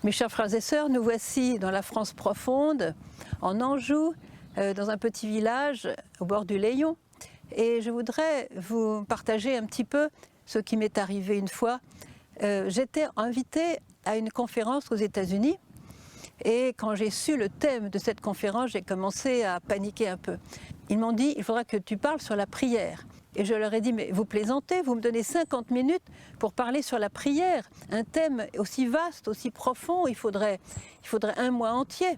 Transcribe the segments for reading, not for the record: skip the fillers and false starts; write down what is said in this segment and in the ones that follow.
Mes chers frères et sœurs, nous voici dans la France profonde, en Anjou, dans un petit village au bord du Layon. Et je voudrais vous partager un petit peu ce qui m'est arrivé une fois. J'étais invitée à une conférence aux États-Unis et quand j'ai su le thème de cette conférence, j'ai commencé à paniquer un peu. Ils m'ont dit, il faudra que tu parles sur la prière. Et je leur ai dit, mais vous plaisantez, vous me donnez 50 minutes pour parler sur la prière. Un thème aussi vaste, aussi profond, il faudrait un mois entier.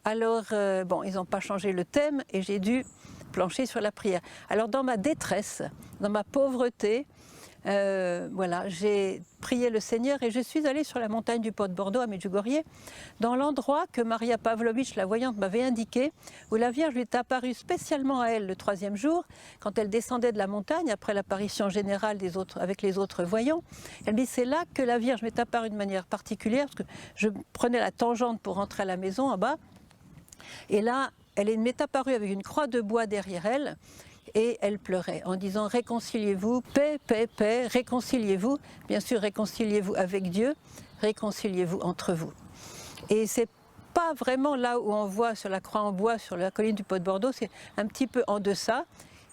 Alors, bon, ils n'ont pas changé le thème et j'ai dû plancher sur la prière. Alors, dans ma détresse, dans ma pauvreté, voilà, j'ai prié le Seigneur et je suis allée sur la montagne du Pot-de-Bordeaux à Medjugorje, dans l'endroit que Maria Pavlovitch, la voyante, m'avait indiqué, où la Vierge lui est apparue spécialement à elle le 3e jour, quand elle descendait de la montagne, après l'apparition générale avec les autres voyants. Elle me dit, c'est là que la Vierge m'est apparue de manière particulière, parce que je prenais la tangente pour rentrer à la maison en bas, et là, elle m'est apparue avec une croix de bois derrière elle, et elle pleurait en disant « Réconciliez-vous, paix, paix, paix, réconciliez-vous ». Bien sûr, réconciliez-vous avec Dieu, réconciliez-vous entre vous. Et c'est pas vraiment là où on voit sur la croix en bois, sur la colline du Pot-de-Bordeaux, c'est un petit peu en deçà.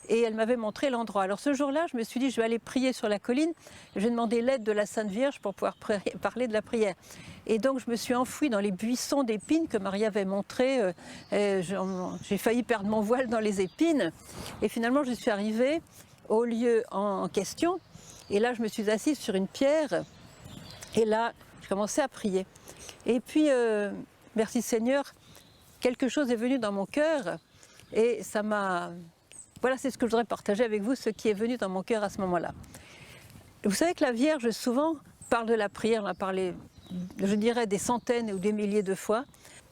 Et elle m'avait montré l'endroit. Alors ce jour-là, je me suis dit, je vais aller prier sur la colline. Je vais demander l'aide de la Sainte Vierge pour pouvoir parler de la prière. Et donc je me suis enfouie dans les buissons d'épines que Maria avait montrés. J'ai failli perdre mon voile dans les épines. Et finalement, je suis arrivée au lieu en question. Et là, je me suis assise sur une pierre. Et là, je commençais à prier. Et puis, merci Seigneur, quelque chose est venu dans mon cœur. Et ça m'a... Voilà, c'est ce que je voudrais partager avec vous, ce qui est venu dans mon cœur à ce moment-là. Vous savez que la Vierge, souvent, parle de la prière, on a parlé, je dirais, des centaines ou des milliers de fois,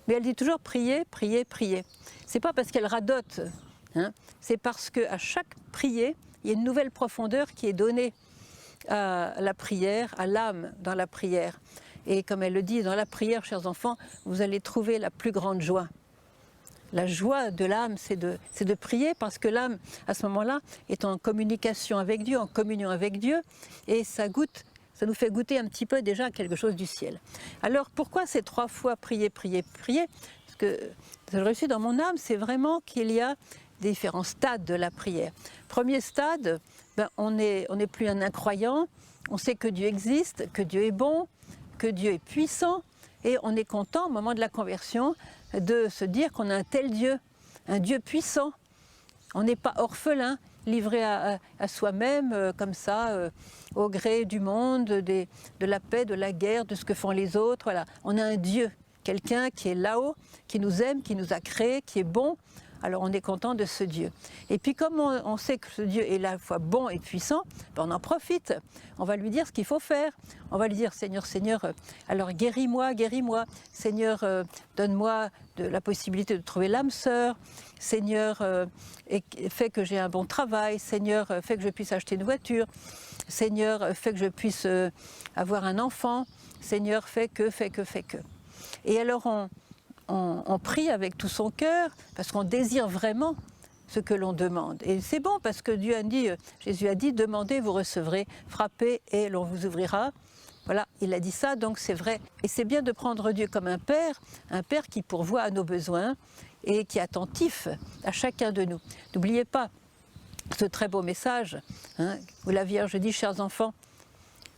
mais elle dit toujours prier, prier, prier. C'est pas parce qu'elle radote, hein, c'est parce qu'à chaque prière, il y a une nouvelle profondeur qui est donnée à la prière, à l'âme dans la prière. Et comme elle le dit, dans la prière, chers enfants, vous allez trouver la plus grande joie. La joie de l'âme, c'est de prier parce que l'âme, à ce moment-là, est en communication avec Dieu, en communion avec Dieu, et ça nous fait goûter un petit peu déjà quelque chose du ciel. Alors pourquoi ces 3 fois prier, prier, prier? Parce que je le reçu dans mon âme, c'est vraiment qu'il y a différents stades de la prière. Premier stade, on n'est plus un incroyant, on sait que Dieu existe, que Dieu est bon, que Dieu est puissant, et on est content au moment de la conversion de se dire qu'on a un Dieu puissant. On n'est pas orphelin, livré à soi-même, comme ça, au gré du monde, de la paix, de la guerre, de ce que font les autres. Voilà. On a un Dieu, quelqu'un qui est là-haut, qui nous aime, qui nous a créés, qui est bon. Alors on est content de ce Dieu. Et puis comme on sait que ce Dieu est à la fois bon et puissant, on en profite. On va lui dire ce qu'il faut faire. On va lui dire, Seigneur, Seigneur, alors guéris-moi, guéris-moi. Seigneur, donne-moi la possibilité de trouver l'âme sœur. Seigneur, fais que j'ai un bon travail. Seigneur, fais que je puisse acheter une voiture. Seigneur, fais que je puisse avoir un enfant. Seigneur, fais que. Et alors on prie avec tout son cœur parce qu'on désire vraiment ce que l'on demande. Et c'est bon parce que Jésus a dit, demandez, vous recevrez, frappez et l'on vous ouvrira. Voilà, il a dit ça, donc c'est vrai. Et c'est bien de prendre Dieu comme un père qui pourvoit à nos besoins et qui est attentif à chacun de nous. N'oubliez pas ce très beau message, hein, où la Vierge dit, chers enfants,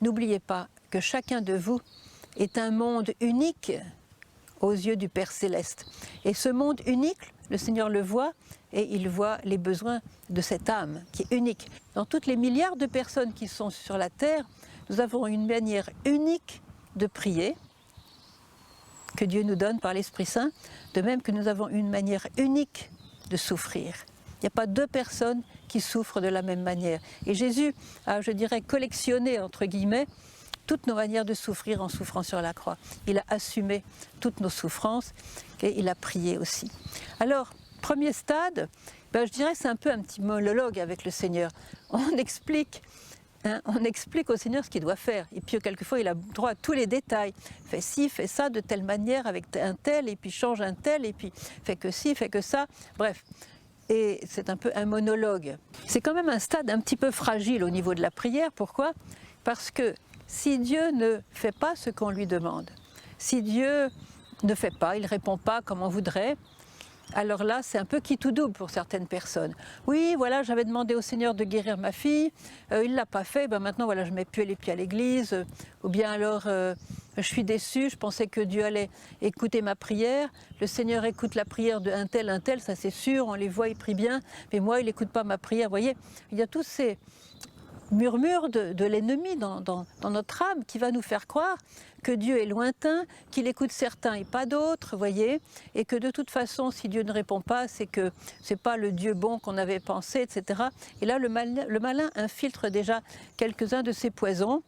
n'oubliez pas que chacun de vous est un monde unique aux yeux du Père Céleste. Et ce monde unique, le Seigneur le voit, et il voit les besoins de cette âme qui est unique. Dans toutes les milliards de personnes qui sont sur la terre, nous avons une manière unique de prier, que Dieu nous donne par l'Esprit Saint, de même que nous avons une manière unique de souffrir. Il n'y a pas 2 personnes qui souffrent de la même manière. Et Jésus a, je dirais, collectionné, entre guillemets, toutes nos manières de souffrir en souffrant sur la croix. Il a assumé toutes nos souffrances et il a prié aussi. Alors, premier stade, je dirais c'est un peu un petit monologue avec le Seigneur. On explique au Seigneur ce qu'il doit faire. Et puis quelquefois, il a droit à tous les détails. Fais ci, fais ça de telle manière avec un tel, et puis change un tel, et puis fais que ci, fais que ça. Bref. Et c'est un peu un monologue. C'est quand même un stade un petit peu fragile au niveau de la prière. Pourquoi? Parce que si Dieu ne fait pas ce qu'on lui demande, Si Dieu ne fait pas, il ne répond pas comme on voudrait, alors là, c'est un peu qui tout double pour certaines personnes. Oui, voilà, j'avais demandé au Seigneur de guérir ma fille, il ne l'a pas fait, ben maintenant voilà, je ne mets plus les pieds à l'église, ou bien alors je suis déçue, je pensais que Dieu allait écouter ma prière, le Seigneur écoute la prière d'un tel, ça c'est sûr, on les voit, il prie bien, mais moi il n'écoute pas ma prière, vous voyez, il y a tous ces murmure de l'ennemi dans notre âme qui va nous faire croire que Dieu est lointain, qu'il écoute certains et pas d'autres, voyez, et que de toute façon, si Dieu ne répond pas, c'est que c'est pas le Dieu bon qu'on avait pensé, etc. Et là, le malin infiltre déjà quelques-uns de ses poisons,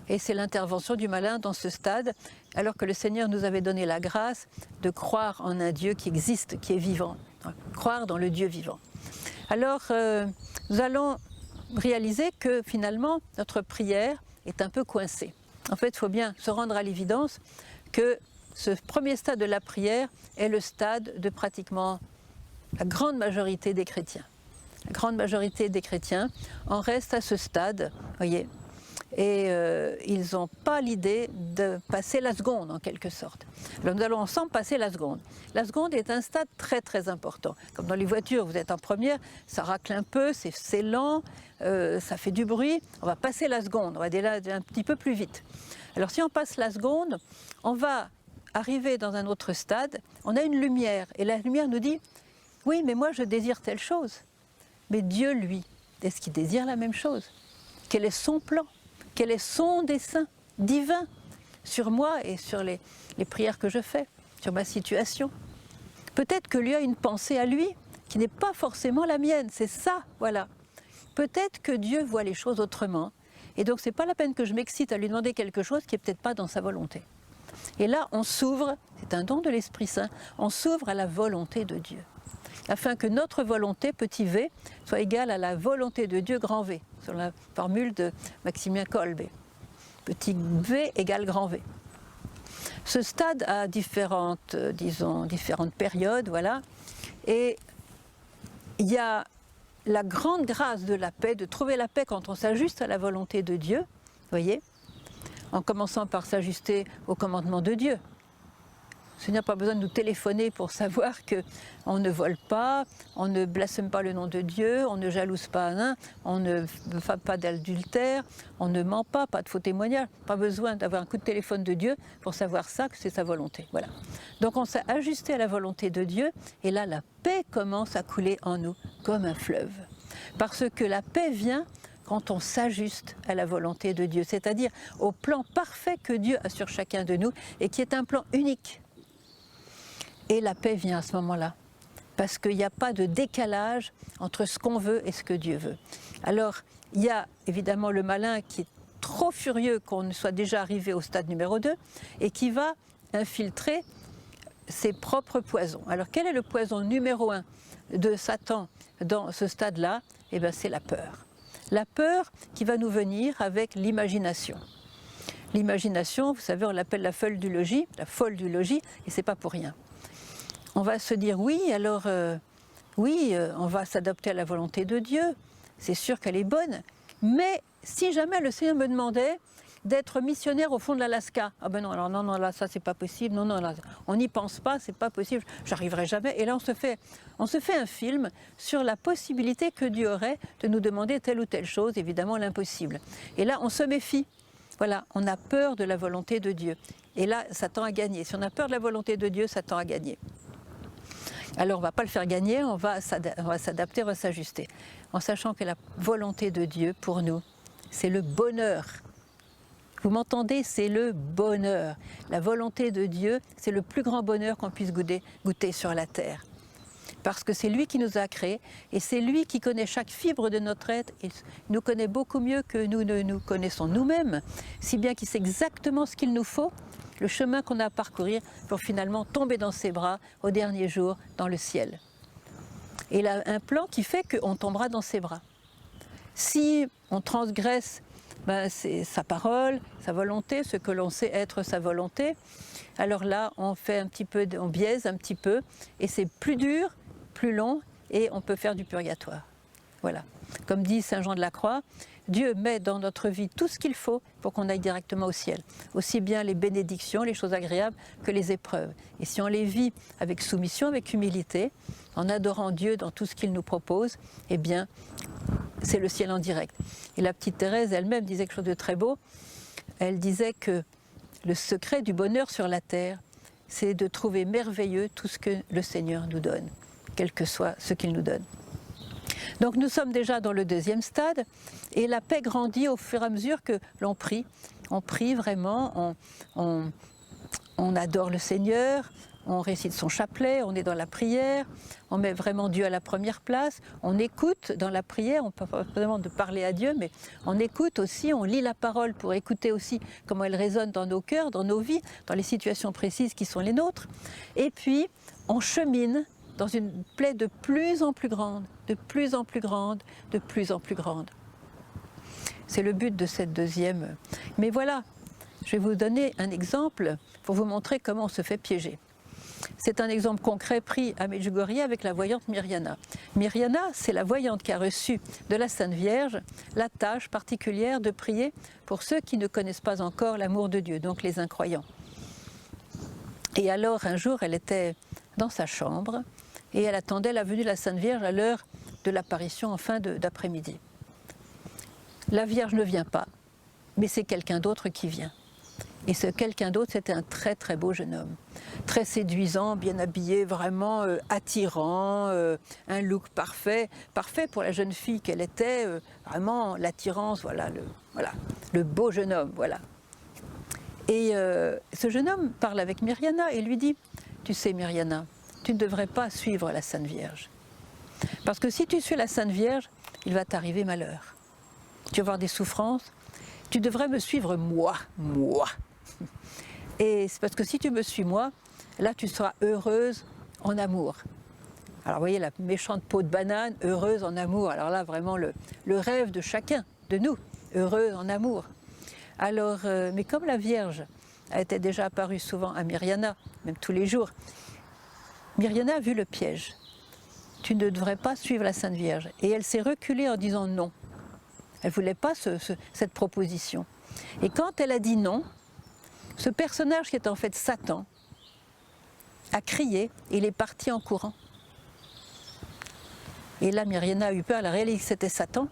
et c'est l'intervention du malin dans ce stade, alors que le Seigneur nous avait donné la grâce de croire en un Dieu qui existe, qui est vivant, croire dans le Dieu vivant. Alors, nous allons réaliser que finalement notre prière est un peu coincée. En fait, il faut bien se rendre à l'évidence que ce premier stade de la prière est le stade de pratiquement la grande majorité des chrétiens. La grande majorité des chrétiens en reste à ce stade, voyez, et ils n'ont pas l'idée de passer la seconde en quelque sorte. Alors nous allons ensemble passer la seconde. La seconde est un stade très très important. Comme dans les voitures, vous êtes en première, ça racle un peu, c'est lent, ça fait du bruit. On va passer la seconde, on va aller un petit peu plus vite. Alors si on passe la seconde, on va arriver dans un autre stade, on a une lumière, et la lumière nous dit « Oui, mais moi je désire telle chose ». Mais Dieu, lui, est-ce qu'il désire la même chose? Quel est son plan? Quel est son dessein divin sur moi et sur les prières que je fais, sur ma situation? Peut-être que lui a une pensée à lui qui n'est pas forcément la mienne, c'est ça, voilà. Peut-être que Dieu voit les choses autrement, et donc c'est pas la peine que je m'excite à lui demander quelque chose qui n'est peut-être pas dans sa volonté. Et là, on s'ouvre, c'est un don de l'Esprit Saint, on s'ouvre à la volonté de Dieu, afin que notre volonté, petit v, soit égale à la volonté de Dieu, grand V, sur la formule de Maximilien Kolbe. Petit v égale grand V. Ce stade a différentes périodes, voilà, et il y a la grande grâce de la paix, de trouver la paix quand on s'ajuste à la volonté de Dieu, voyez, en commençant par s'ajuster au commandement de Dieu. Le Seigneur n'a pas besoin de nous téléphoner pour savoir qu'on ne vole pas, on ne blasphème pas le nom de Dieu, on ne jalouse pas un, on ne fait pas d'adultère, on ne ment pas, pas de faux témoignages. Pas besoin d'avoir un coup de téléphone de Dieu pour savoir ça, que c'est sa volonté. Voilà. Donc on s'est ajusté à la volonté de Dieu, et là la paix commence à couler en nous comme un fleuve. Parce que la paix vient quand on s'ajuste à la volonté de Dieu, c'est-à-dire au plan parfait que Dieu a sur chacun de nous, et qui est un plan unique. Et la paix vient à ce moment-là, parce qu'il n'y a pas de décalage entre ce qu'on veut et ce que Dieu veut. Alors, il y a évidemment le malin qui est trop furieux qu'on ne soit déjà arrivé au stade numéro 2 et qui va infiltrer ses propres poisons. Alors, quel est le poison numéro 1 de Satan dans ce stade-là? Eh bien, c'est la peur. La peur qui va nous venir avec l'imagination. L'imagination, vous savez, on l'appelle la folle du logis, et c'est pas pour rien. On va se dire oui, alors on va s'adapter à la volonté de Dieu, c'est sûr qu'elle est bonne, mais si jamais le Seigneur me demandait d'être missionnaire au fond de l'Alaska, ah ben non, alors non, là ça c'est pas possible, non, là, on n'y pense pas, c'est pas possible, j'arriverai jamais. Et là on se fait un film sur la possibilité que Dieu aurait de nous demander telle ou telle chose, évidemment l'impossible. Et là on se méfie. Voilà, on a peur de la volonté de Dieu. Et là, Satan a gagné. Si on a peur de la volonté de Dieu, Satan a gagné. Alors on ne va pas le faire gagner, on va s'adapter, on va s'ajuster. En sachant que la volonté de Dieu, pour nous, c'est le bonheur. Vous m'entendez? C'est le bonheur. La volonté de Dieu, c'est le plus grand bonheur qu'on puisse goûter sur la terre. Parce que c'est lui qui nous a créés, et c'est lui qui connaît chaque fibre de notre être. Il nous connaît beaucoup mieux que nous ne nous connaissons nous-mêmes, si bien qu'il sait exactement ce qu'il nous faut, le chemin qu'on a à parcourir pour finalement tomber dans ses bras au dernier jour dans le ciel. Et il a un plan qui fait qu'on tombera dans ses bras. Si on transgresse c'est sa parole, sa volonté, ce que l'on sait être sa volonté, alors là on biaise un petit peu, et c'est plus dur, plus long, et on peut faire du purgatoire. Voilà. Comme dit Saint Jean de la Croix, Dieu met dans notre vie tout ce qu'il faut pour qu'on aille directement au ciel. Aussi bien les bénédictions, les choses agréables que les épreuves. Et si on les vit avec soumission, avec humilité, en adorant Dieu dans tout ce qu'il nous propose, eh bien, c'est le ciel en direct. Et la petite Thérèse elle-même disait quelque chose de très beau. Elle disait que le secret du bonheur sur la terre, c'est de trouver merveilleux tout ce que le Seigneur nous donne, quel que soit ce qu'il nous donne. Donc nous sommes déjà dans le deuxième stade et la paix grandit au fur et à mesure que l'on prie. On prie vraiment, on adore le Seigneur, on récite son chapelet, on est dans la prière, on met vraiment Dieu à la première place, on écoute dans la prière, on peut pas vraiment de parler à Dieu, mais on écoute aussi, on lit la parole pour écouter aussi comment elle résonne dans nos cœurs, dans nos vies, dans les situations précises qui sont les nôtres. Et puis on chemine dans une plaie de plus en plus grande, de plus en plus grande, de plus en plus grande. C'est le but de cette deuxième. Mais voilà, je vais vous donner un exemple pour vous montrer comment on se fait piéger. C'est un exemple concret pris à Medjugorje avec la voyante Mirjana. Mirjana, c'est la voyante qui a reçu de la Sainte Vierge la tâche particulière de prier pour ceux qui ne connaissent pas encore l'amour de Dieu, donc les incroyants. Et alors, un jour, elle était dans sa chambre et elle attendait la venue de la Sainte Vierge à l'heure de l'apparition en fin d'après-midi. La Vierge ne vient pas, mais c'est quelqu'un d'autre qui vient. Et ce quelqu'un d'autre, c'était un très très beau jeune homme, très séduisant, bien habillé, vraiment attirant, un look parfait, parfait pour la jeune fille qu'elle était, vraiment l'attirance, voilà, le beau jeune homme, voilà. Et ce jeune homme parle avec Mirjana et lui dit, tu sais Mirjana, tu ne devrais pas suivre la Sainte Vierge. Parce que si tu suis la Sainte Vierge, il va t'arriver malheur. Tu vas avoir des souffrances. Tu devrais me suivre moi. Et c'est parce que si tu me suis moi, là tu seras heureuse en amour. Alors vous voyez la méchante peau de banane, heureuse en amour. Alors là vraiment le rêve de chacun, de nous, heureuse en amour. Alors, mais comme la Vierge était déjà apparue souvent à Mirjana, même tous les jours, Mirjana a vu le piège. Tu ne devrais pas suivre la Sainte Vierge. Et elle s'est reculée en disant non. Elle ne voulait pas cette proposition. Et quand elle a dit non, ce personnage qui est en fait Satan a crié et il est parti en courant. Et là, Mirjana a eu peur, elle a réalisé que c'était Satan.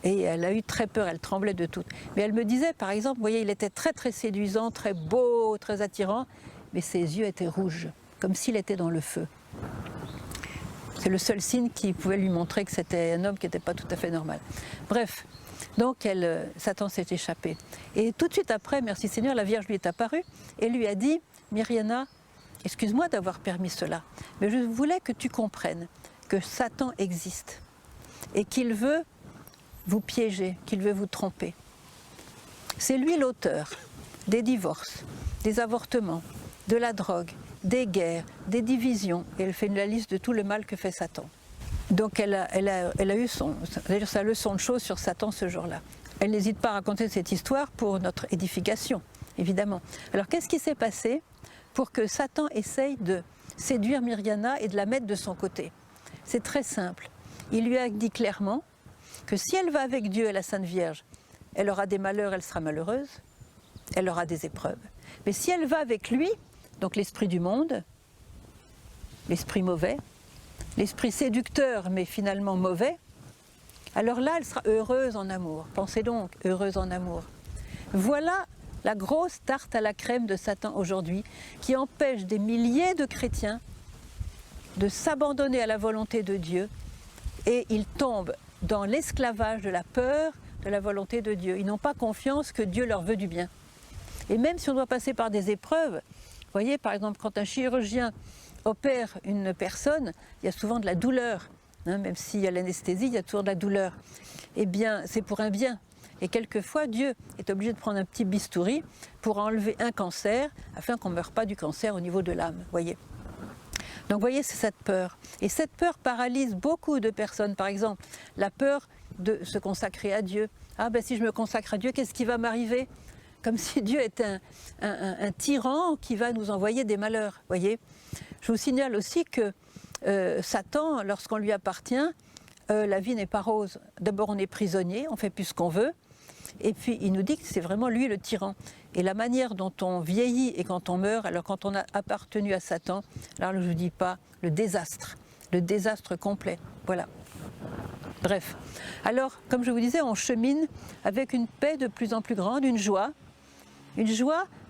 Et elle a eu très peur, elle tremblait de tout. Mais elle me disait, par exemple, vous voyez, il était très très séduisant, très beau, très attirant, mais ses yeux étaient rouges, comme s'il était dans le feu. C'est le seul signe qui pouvait lui montrer que c'était un homme qui n'était pas tout à fait normal. Bref, donc Satan s'est échappé. Et tout de suite après, merci Seigneur, la Vierge lui est apparue et lui a dit, Mirjana, excuse-moi d'avoir permis cela, mais je voulais que tu comprennes que Satan existe et qu'il veut vous piéger, qu'il veut vous tromper. C'est lui l'auteur des divorces, des avortements, de la drogue, des guerres, des divisions, et elle fait la liste de tout le mal que fait Satan. Donc elle a eu sa leçon de choses sur Satan ce jour-là. Elle n'hésite pas à raconter cette histoire pour notre édification, évidemment. Alors qu'est-ce qui s'est passé pour que Satan essaye de séduire Mirjana et de la mettre de son côté? C'est très simple. Il lui a dit clairement que si elle va avec Dieu et la Sainte Vierge, elle aura des malheurs, elle sera malheureuse, elle aura des épreuves. Mais si elle va avec lui, donc l'esprit du monde, l'esprit mauvais, l'esprit séducteur mais finalement mauvais, alors là elle sera heureuse en amour. Pensez donc, heureuse en amour. Voilà la grosse tarte à la crème de Satan aujourd'hui qui empêche des milliers de chrétiens de s'abandonner à la volonté de Dieu et ils tombent dans l'esclavage de la peur de la volonté de Dieu. Ils n'ont pas confiance que Dieu leur veut du bien. Et même si on doit passer par des épreuves, vous voyez par exemple quand un chirurgien opère une personne, il y a souvent de la douleur, hein, même s'il y a l'anesthésie, il y a toujours de la douleur. Eh bien c'est pour un bien. Et quelquefois Dieu est obligé de prendre un petit bistouri pour enlever un cancer afin qu'on ne meure pas du cancer au niveau de l'âme, voyez. Donc vous voyez, c'est cette peur. Et cette peur paralyse beaucoup de personnes. Par exemple, la peur de se consacrer à Dieu. Ah ben si je me consacre à Dieu, qu'est-ce qui va m'arriver? Comme si Dieu était un tyran qui va nous envoyer des malheurs. Voyez. Je vous signale aussi que Satan, lorsqu'on lui appartient, la vie n'est pas rose. D'abord on est prisonnier, on fait plus ce qu'on veut, et puis il nous dit que c'est vraiment lui le tyran. Et la manière dont on vieillit et quand on meurt, alors quand on a appartenu à Satan, alors je ne vous dis pas le désastre complet, voilà. Bref, alors comme je vous disais, on chemine avec une paix de plus en plus grande, une joie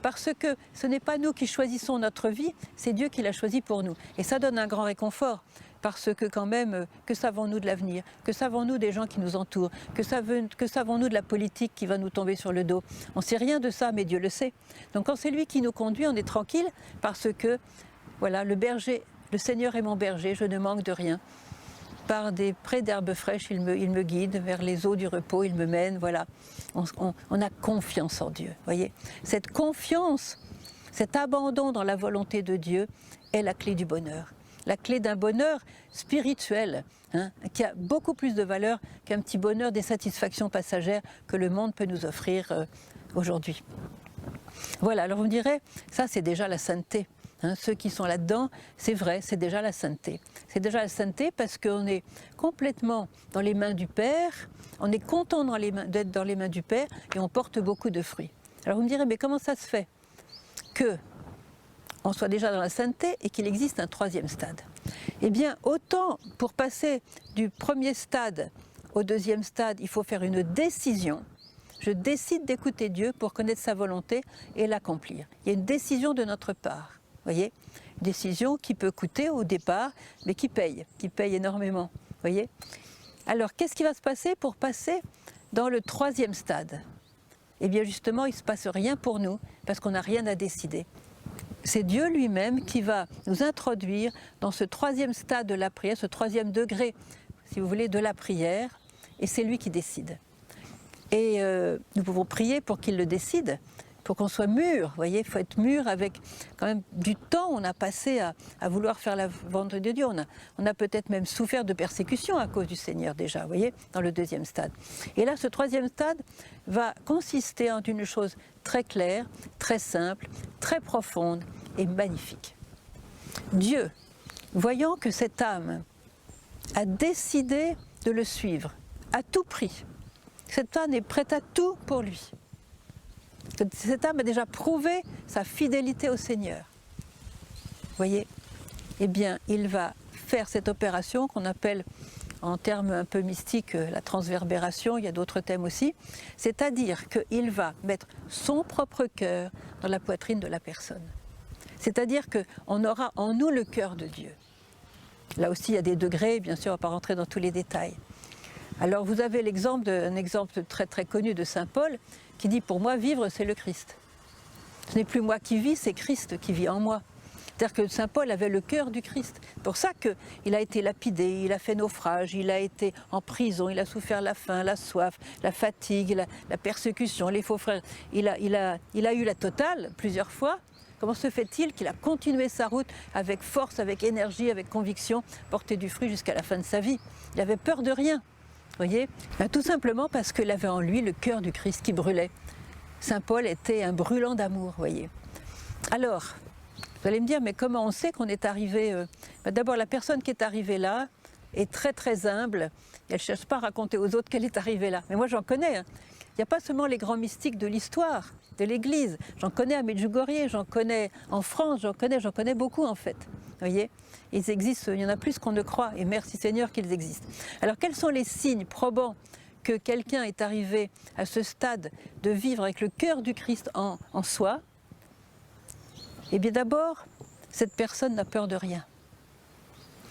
parce que ce n'est pas nous qui choisissons notre vie, c'est Dieu qui l'a choisi pour nous. Et ça donne un grand réconfort, parce que quand même, que savons-nous de l'avenir? Que savons-nous des gens qui nous entourent? Que savons-nous de la politique qui va nous tomber sur le dos? On ne sait rien de ça, mais Dieu le sait. Donc quand c'est lui qui nous conduit, on est tranquille, parce que, voilà, le Seigneur est mon berger, je ne manque de rien. Par des prés d'herbes fraîches, il me guide, vers les eaux du repos, il me mène, voilà. On a confiance en Dieu, voyez. Cette confiance, cet abandon dans la volonté de Dieu est la clé du bonheur. La clé d'un bonheur spirituel, hein, qui a beaucoup plus de valeur qu'un petit bonheur des satisfactions passagères que le monde peut nous offrir aujourd'hui. Voilà, alors vous me direz, ça c'est déjà la sainteté. Hein, ceux qui sont là-dedans, c'est vrai, c'est déjà la sainteté. C'est déjà la sainteté parce qu'on est complètement dans les mains du Père, on est content d'être dans les mains du Père et on porte beaucoup de fruits. Alors vous me direz, mais comment ça se fait qu'on soit déjà dans la sainteté et qu'il existe un troisième stade? Eh bien, autant pour passer du premier stade au deuxième stade, il faut faire une décision. Je décide d'écouter Dieu pour connaître sa volonté et l'accomplir. Il y a une décision de notre part. Voyez, une décision qui peut coûter au départ, mais qui paye énormément. Voyez. Alors, qu'est-ce qui va se passer pour passer dans le troisième stade? Eh bien, justement, il ne se passe rien pour nous, parce qu'on n'a rien à décider. C'est Dieu lui-même qui va nous introduire dans ce troisième stade de la prière, ce troisième degré, si vous voulez, de la prière, et c'est lui qui décide. Et nous pouvons prier pour qu'il le décide, pour qu'on soit mûr, vous voyez, il faut être mûr avec quand même du temps, on a passé à vouloir faire la volonté de Dieu, on a peut-être même souffert de persécutions à cause du Seigneur déjà, vous voyez, dans le deuxième stade. Et là, ce troisième stade va consister en une chose très claire, très simple, très profonde et magnifique. Dieu, voyant que cette âme a décidé de le suivre à tout prix, cette âme est prête à tout pour lui. Cette âme a déjà prouvé sa fidélité au Seigneur. Vous voyez? Eh bien, il va faire cette opération qu'on appelle, en termes un peu mystiques, la transverbération, il y a d'autres thèmes aussi, c'est-à-dire qu'il va mettre son propre cœur dans la poitrine de la personne. C'est-à-dire qu'on aura en nous le cœur de Dieu. Là aussi, il y a des degrés, bien sûr, on ne va pas rentrer dans tous les détails. Alors vous avez un exemple très très connu de saint Paul qui dit « Pour moi, vivre, c'est le Christ ». Ce n'est plus moi qui vis, c'est Christ qui vit en moi. C'est-à-dire que saint Paul avait le cœur du Christ. C'est pour ça qu'il a été lapidé, il a fait naufrage, il a été en prison, il a souffert la faim, la soif, la fatigue, la persécution, les faux frères. Il a eu la totale plusieurs fois. Comment se fait-il qu'il a continué sa route avec force, avec énergie, avec conviction, porter du fruit jusqu'à la fin de sa vie? Il avait peur de rien. Voyez, tout simplement parce qu'il avait en lui le cœur du Christ qui brûlait. Saint Paul était un brûlant d'amour, voyez. Alors, vous allez me dire, mais comment on sait qu'on est arrivé D'abord, la personne qui est arrivée là est très très humble. Et elle ne cherche pas à raconter aux autres qu'elle est arrivée là. Mais moi, j'en connais. Hein. Il n'y a pas seulement les grands mystiques de l'histoire, de l'Église. J'en connais à Medjugorje, j'en connais en France, j'en connais beaucoup en fait. Vous voyez, ils existent, il y en a plus qu'on ne croit, et merci Seigneur qu'ils existent. Alors quels sont les signes probants que quelqu'un est arrivé à ce stade de vivre avec le cœur du Christ en soi? Eh bien d'abord, cette personne n'a peur de rien.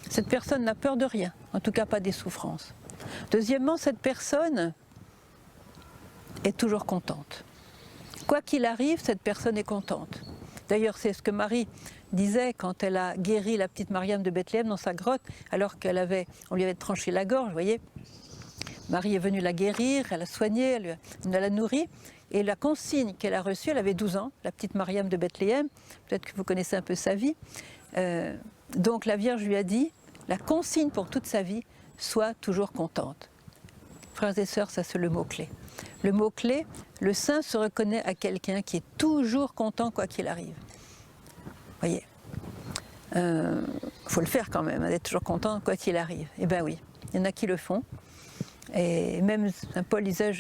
Cette personne n'a peur de rien, en tout cas pas des souffrances. Deuxièmement, cette personne est toujours contente. Quoi qu'il arrive, cette personne est contente. D'ailleurs, c'est ce que Marie disait quand elle a guéri la petite Mariam de Bethléem dans sa grotte, alors qu'on lui avait tranché la gorge, vous voyez. Marie est venue la guérir, elle l'a soignée, elle l'a nourrie. Et la consigne qu'elle a reçue, elle avait 12 ans, la petite Mariam de Bethléem, peut-être que vous connaissez un peu sa vie. Donc la Vierge lui a dit, la consigne pour toute sa vie, sois toujours contente. Frères et sœurs, ça c'est le mot-clé. Le mot-clé, le saint se reconnaît à quelqu'un qui est toujours content quoi qu'il arrive. Vous voyez, faut le faire quand même, d'être toujours content quoi qu'il arrive. Eh bien oui, il y en a qui le font. Et même Saint Paul disait,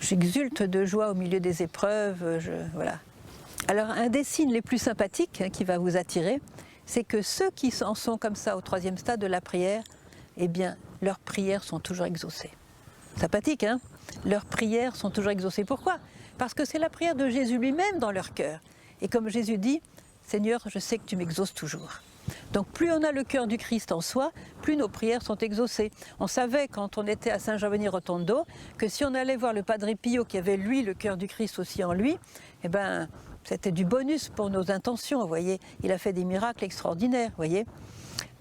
j'exulte de joie au milieu des épreuves. Voilà. Alors un des signes les plus sympathiques qui va vous attirer, c'est que ceux qui en sont comme ça au 3e stade de la prière, eh bien leurs prières sont toujours exaucées. Sympathique, hein? Leurs prières sont toujours exaucées. Pourquoi? Parce que c'est la prière de Jésus lui-même dans leur cœur. Et comme Jésus dit, Seigneur, je sais que tu m'exauces toujours. Donc plus on a le cœur du Christ en soi, plus nos prières sont exaucées. On savait quand on était à Saint-Giovanni-Rotondo que si on allait voir le Padre Pio qui avait lui le cœur du Christ aussi en lui, eh ben c'était du bonus pour nos intentions, vous voyez. Il a fait des miracles extraordinaires, vous voyez.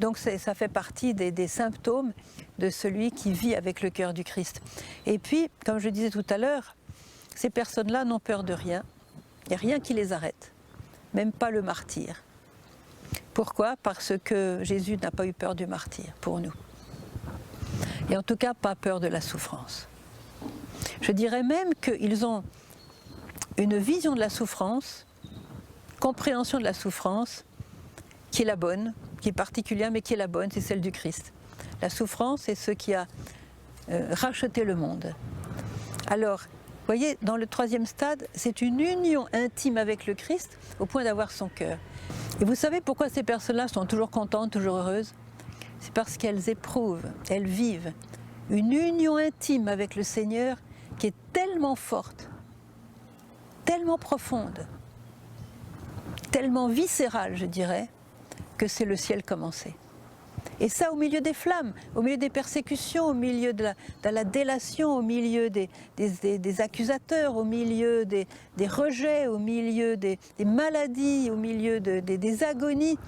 Donc ça fait partie des symptômes de celui qui vit avec le cœur du Christ. Et puis, comme je disais tout à l'heure, ces personnes-là n'ont peur de rien. Il n'y a rien qui les arrête, même pas le martyre. Pourquoi? Parce que Jésus n'a pas eu peur du martyre pour nous. Et en tout cas, pas peur de la souffrance. Je dirais même qu'ils ont une vision de la souffrance, compréhension de la souffrance, qui est la bonne, qui est particulière, mais qui est la bonne, c'est celle du Christ. La souffrance, c'est ce qui a racheté le monde. Alors, vous voyez, dans le 3e stade, c'est une union intime avec le Christ au point d'avoir son cœur. Et vous savez pourquoi ces personnes-là sont toujours contentes, toujours heureuses? C'est parce qu'elles éprouvent, elles vivent une union intime avec le Seigneur qui est tellement forte, tellement profonde, tellement viscérale, je dirais, que c'est le ciel commencé. Et ça au milieu des flammes, au milieu des persécutions, au milieu de la délation, au milieu des accusateurs, au milieu des rejets, au milieu des maladies, au milieu des agonies.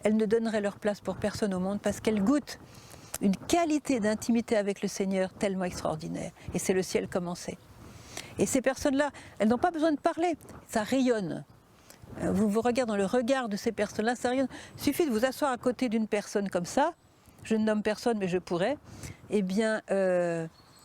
Elles ne donneraient leur place pour personne au monde parce qu'elles goûtent une qualité d'intimité avec le Seigneur tellement extraordinaire. Et c'est le ciel commencé. Et ces personnes-là, elles n'ont pas besoin de parler, ça rayonne. Vous regardez dans le regard de ces personnes-là, ça rayonne. Il suffit de vous asseoir à côté d'une personne comme ça, je ne nomme personne mais je pourrais, eh bien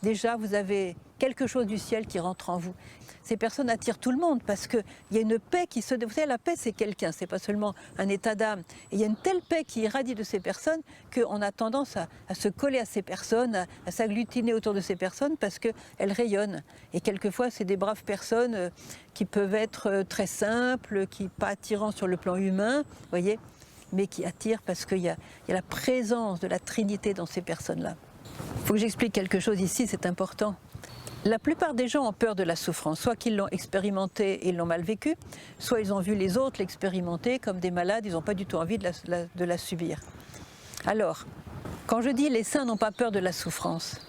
déjà vous avez quelque chose du ciel qui rentre en vous. Ces personnes attirent tout le monde parce qu'il y a une paix qui se... Vous savez, la paix c'est quelqu'un, c'est pas seulement un état d'âme. Et il y a une telle paix qui irradie de ces personnes qu'on a tendance à se coller à ces personnes, à s'agglutiner autour de ces personnes parce qu'elles rayonnent. Et quelquefois c'est des braves personnes qui peuvent être très simples, qui pas attirants sur le plan humain, vous voyez, mais qui attirent parce qu'il y a la présence de la Trinité dans ces personnes-là. Il faut que j'explique quelque chose ici, c'est important. La plupart des gens ont peur de la souffrance, soit qu'ils l'ont expérimentée et ils l'ont mal vécue, soit ils ont vu les autres l'expérimenter comme des malades, ils n'ont pas du tout envie de la subir. Alors, quand je dis les saints n'ont pas peur de la souffrance,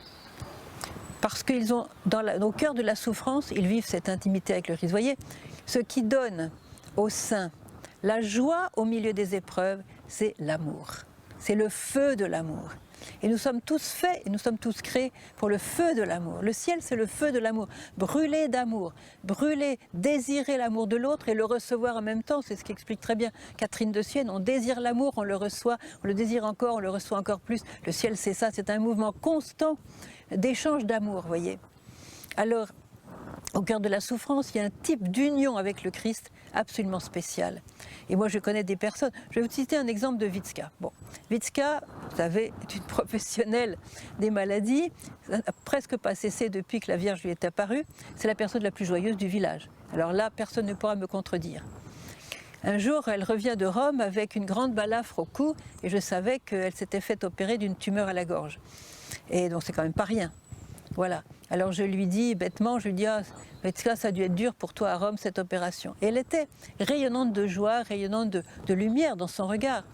parce qu'ils ont, au cœur de la souffrance, ils vivent cette intimité avec le Christ. Vous voyez, ce qui donne aux saints la joie au milieu des épreuves, c'est l'amour. C'est le feu de l'amour. Et nous sommes tous faits, et nous sommes tous créés pour le feu de l'amour. Le ciel, c'est le feu de l'amour. Brûler d'amour, brûler, désirer l'amour de l'autre et le recevoir en même temps. C'est ce qu'explique très bien Catherine de Sienne. On désire l'amour, on le reçoit, on le désire encore, on le reçoit encore plus. Le ciel, c'est ça, c'est un mouvement constant d'échange d'amour, vous voyez. Alors, au cœur de la souffrance, il y a un type d'union avec le Christ absolument spécial. Et moi, je connais des personnes. Je vais vous citer un exemple de Witska. Bon, Witska, vous savez, est une professionnelle des maladies. Ça n'a presque pas cessé depuis que la Vierge lui est apparue. C'est la personne la plus joyeuse du village. Alors là, personne ne pourra me contredire. Un jour, elle revient de Rome avec une grande balafre au cou et je savais qu'elle s'était fait opérer d'une tumeur à la gorge. Et donc, c'est quand même pas rien. Voilà. Alors je lui dis bêtement, je lui dis, ah, ça a dû être dur pour toi à Rome cette opération. Et elle était rayonnante de joie, rayonnante de lumière dans son regard.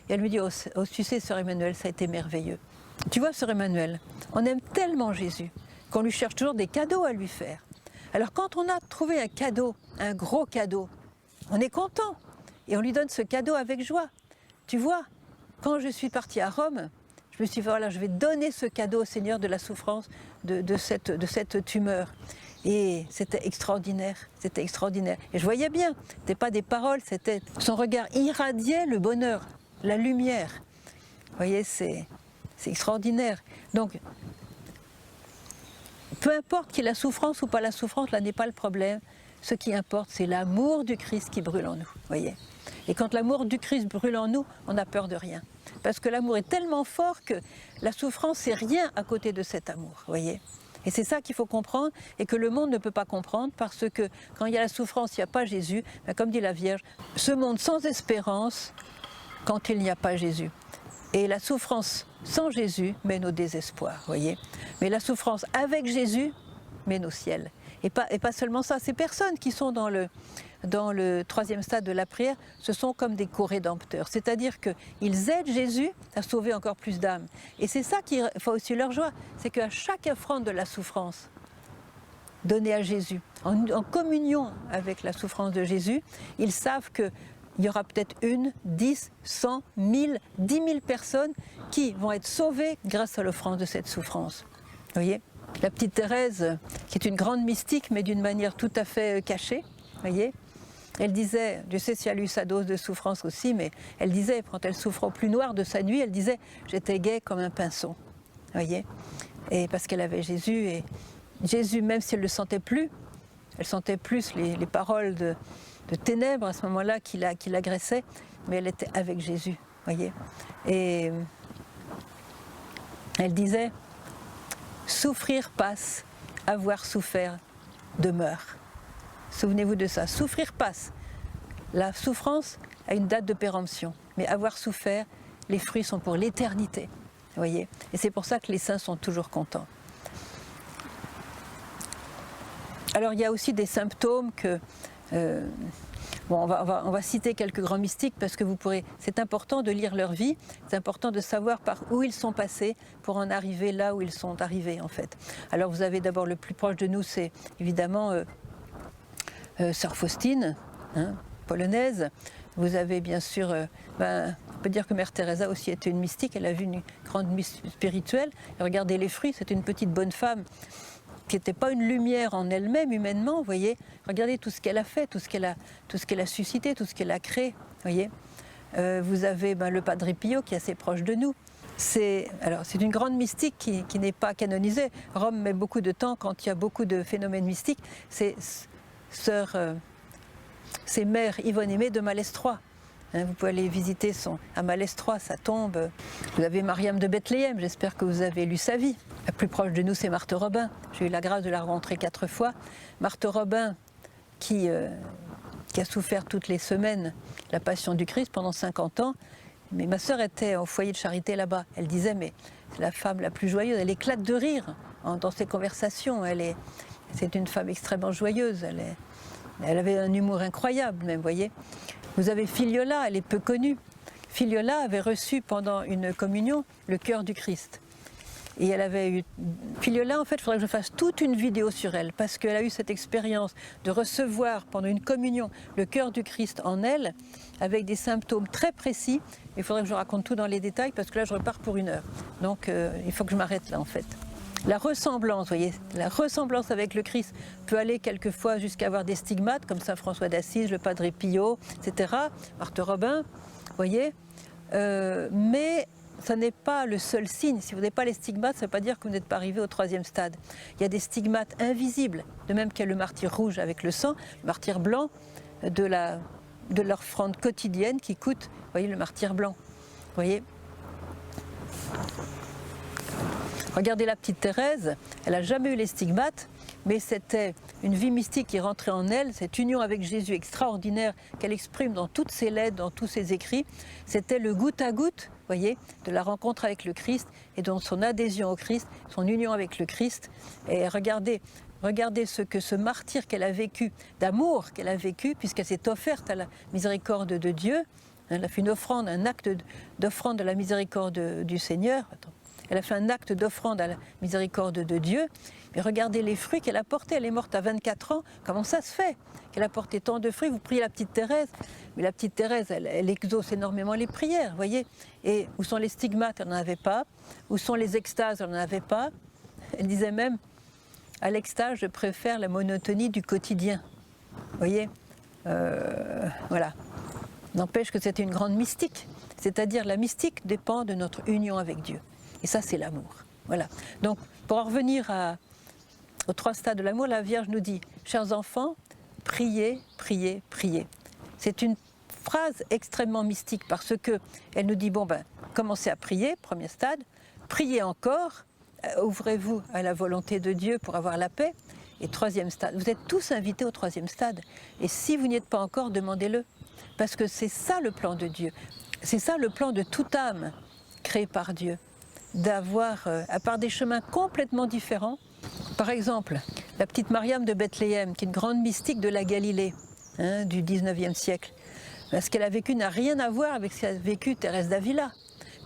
Et elle lui dit, oh, tu sais, Sœur Emmanuelle, ça a été merveilleux. Tu vois, Sœur Emmanuelle, on aime tellement Jésus qu'on lui cherche toujours des cadeaux à lui faire. Alors quand on a trouvé un cadeau, un gros cadeau, on est content et on lui donne ce cadeau avec joie. Tu vois, quand je suis partie à Rome, je me suis dit, voilà, je vais donner ce cadeau au Seigneur de la souffrance de cette tumeur. Et c'était extraordinaire, c'était extraordinaire. Et je voyais bien, ce n'était pas des paroles, c'était son regard irradiait le bonheur, la lumière. Vous voyez, c'est extraordinaire. Donc, peu importe qu'il y ait la souffrance ou pas la souffrance, là n'est pas le problème. Ce qui importe, c'est l'amour du Christ qui brûle en nous, voyez. Et quand l'amour du Christ brûle en nous, on n'a peur de rien. Parce que l'amour est tellement fort que la souffrance, c'est rien à côté de cet amour, voyez. Et c'est ça qu'il faut comprendre et que le monde ne peut pas comprendre parce que quand il y a la souffrance, il n'y a pas Jésus. Ben, comme dit la Vierge, ce monde sans espérance quand il n'y a pas Jésus. Et la souffrance sans Jésus mène au désespoir, voyez. Mais la souffrance avec Jésus mène au ciel. Et pas seulement ça, ces personnes qui sont dans le troisième stade de la prière, ce sont comme des co-rédempteurs. C'est-à-dire qu'ils aident Jésus à sauver encore plus d'âmes. Et c'est ça qui fait aussi leur joie, c'est qu'à chaque offrande de la souffrance donnée à Jésus, en communion avec la souffrance de Jésus, ils savent qu'il y aura peut-être 1, 10, 100, 1000, 10 000 personnes qui vont être sauvées grâce à l'offrande de cette souffrance. Vous voyez ? La petite Thérèse, qui est une grande mystique, mais d'une manière tout à fait cachée, voyez, elle disait, je sais si elle a eu sa dose de souffrance aussi, mais elle disait, quand elle souffrait au plus noir de sa nuit, elle disait, j'étais gaie comme un pinson, voyez, et parce qu'elle avait Jésus, et Jésus, même si elle ne le sentait plus, elle sentait plus les paroles de ténèbres à ce moment-là qui l'agressaient, mais elle était avec Jésus, voyez, et elle disait, souffrir passe, avoir souffert demeure. Souvenez-vous de ça, souffrir passe. La souffrance a une date de péremption, mais avoir souffert, les fruits sont pour l'éternité. Voyez, et c'est pour ça que les saints sont toujours contents. Alors il y a aussi des symptômes que... Bon, on va citer quelques grands mystiques parce que c'est important de lire leur vie, c'est important de savoir par où ils sont passés pour en arriver là où ils sont arrivés en fait. Alors vous avez d'abord le plus proche de nous, c'est évidemment Sœur Faustine, hein, polonaise. Vous avez bien sûr, on peut dire que Mère Teresa aussi était une mystique, elle a vu une grande spirituelle. Et regardez les fruits, c'est une petite bonne femme qui n'était pas une lumière en elle-même, humainement, vous voyez. Regardez tout ce qu'elle a fait, tout ce qu'elle a suscité, tout ce qu'elle a créé, voyez. Vous avez le Padre Pio qui est assez proche de nous. C'est une grande mystique qui n'est pas canonisée. Rome met beaucoup de temps quand il y a beaucoup de phénomènes mystiques. C'est Mère Yvonne Aimée de Malestroit. Hein, vous pouvez aller visiter à Malestroit, sa tombe. Vous avez Mariam de Bethléem, j'espère que vous avez lu sa vie. La plus proche de nous, c'est Marthe Robin. J'ai eu la grâce de la rencontrer 4 fois. Marthe Robin, qui a souffert toutes les semaines la passion du Christ pendant 50 ans. Mais ma sœur était au foyer de charité là-bas. Elle disait, mais c'est la femme la plus joyeuse. Elle éclate de rire dans ses conversations. C'est une femme extrêmement joyeuse. Elle avait un humour incroyable même, vous voyez. Vous avez Filiola, elle est peu connue. Filiola avait reçu pendant une communion le cœur du Christ. Et elle avait eu... Filiola, en fait, il faudrait que je fasse toute une vidéo sur elle, parce qu'elle a eu cette expérience de recevoir pendant une communion le cœur du Christ en elle, avec des symptômes très précis. Il faudrait que je raconte tout dans les détails, parce que là, je repars pour 1 heure. Donc, il faut que je m'arrête là, en fait. La ressemblance, vous voyez, la ressemblance avec le Christ peut aller quelquefois jusqu'à avoir des stigmates, comme Saint François d'Assise, le Padre Pio, etc., Marthe Robin, vous voyez. Mais ce n'est pas le seul signe. Si vous n'avez pas les stigmates, ça ne veut pas dire que vous n'êtes pas arrivé au 3e stade. Il y a des stigmates invisibles, de même qu'il y a le martyre rouge avec le sang, le martyre blanc de leur offrande quotidienne qui coûte, vous voyez, le martyre blanc, vous voyez. Regardez la petite Thérèse, elle n'a jamais eu les stigmates, mais c'était une vie mystique qui rentrait en elle, cette union avec Jésus extraordinaire qu'elle exprime dans toutes ses lettres, dans tous ses écrits. C'était le goutte à goutte, voyez, de la rencontre avec le Christ et de son adhésion au Christ, son union avec le Christ. Et regardez ce martyre qu'elle a vécu, d'amour qu'elle a vécu, puisqu'elle s'est offerte à la miséricorde de Dieu. Elle a fait une offrande, un acte d'offrande à la miséricorde du Seigneur. Elle a fait un acte d'offrande à la miséricorde de Dieu. Mais regardez les fruits qu'elle a portés. Elle est morte à 24 ans. Comment ça se fait qu'elle a porté tant de fruits? Vous priez la petite Thérèse. Mais la petite Thérèse, elle exauce énormément les prières, voyez. Et où sont les stigmates? Elle n'en avait pas. Où sont les extases? Elle n'en avait pas. Elle disait même, à l'extase, je préfère la monotonie du quotidien. Vous voyez, voilà. N'empêche que c'était une grande mystique. C'est-à-dire la mystique dépend de notre union avec Dieu. Et ça, c'est l'amour. Voilà. Donc, pour en revenir aux 3 stades de l'amour, la Vierge nous dit, chers enfants, priez, priez, priez. C'est une phrase extrêmement mystique parce que elle nous dit, bon ben, commencez à prier, premier stade, priez encore, ouvrez-vous à la volonté de Dieu pour avoir la paix. Et troisième stade, vous êtes tous invités au troisième stade. Et si vous n'y êtes pas encore, demandez-le. Parce que c'est ça le plan de Dieu. C'est ça le plan de toute âme créée par Dieu. D'avoir, à part des chemins complètement différents, par exemple, la petite Mariam de Bethléem, qui est une grande mystique de la Galilée, hein, du 19e siècle. Ce qu'elle a vécu n'a rien à voir avec ce qu'a vécu Thérèse d'Avila.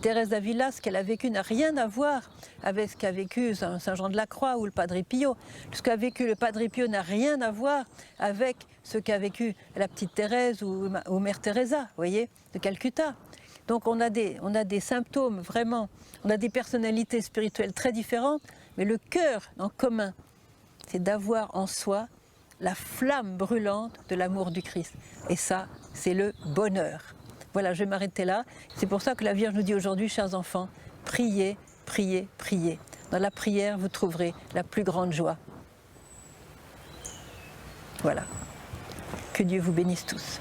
Thérèse d'Avila, ce qu'elle a vécu n'a rien à voir avec ce qu'a vécu Saint Jean de la Croix ou le Padre Pio. Ce qu'a vécu le Padre Pio n'a rien à voir avec ce qu'a vécu la petite Thérèse ou Mère Teresa, vous voyez, de Calcutta. Donc on a des symptômes vraiment, on a des personnalités spirituelles très différentes, mais le cœur en commun, c'est d'avoir en soi la flamme brûlante de l'amour du Christ. Et ça, c'est le bonheur. Voilà, je vais m'arrêter là. C'est pour ça que la Vierge nous dit aujourd'hui, chers enfants, priez, priez, priez. Dans la prière, vous trouverez la plus grande joie. Voilà. Que Dieu vous bénisse tous.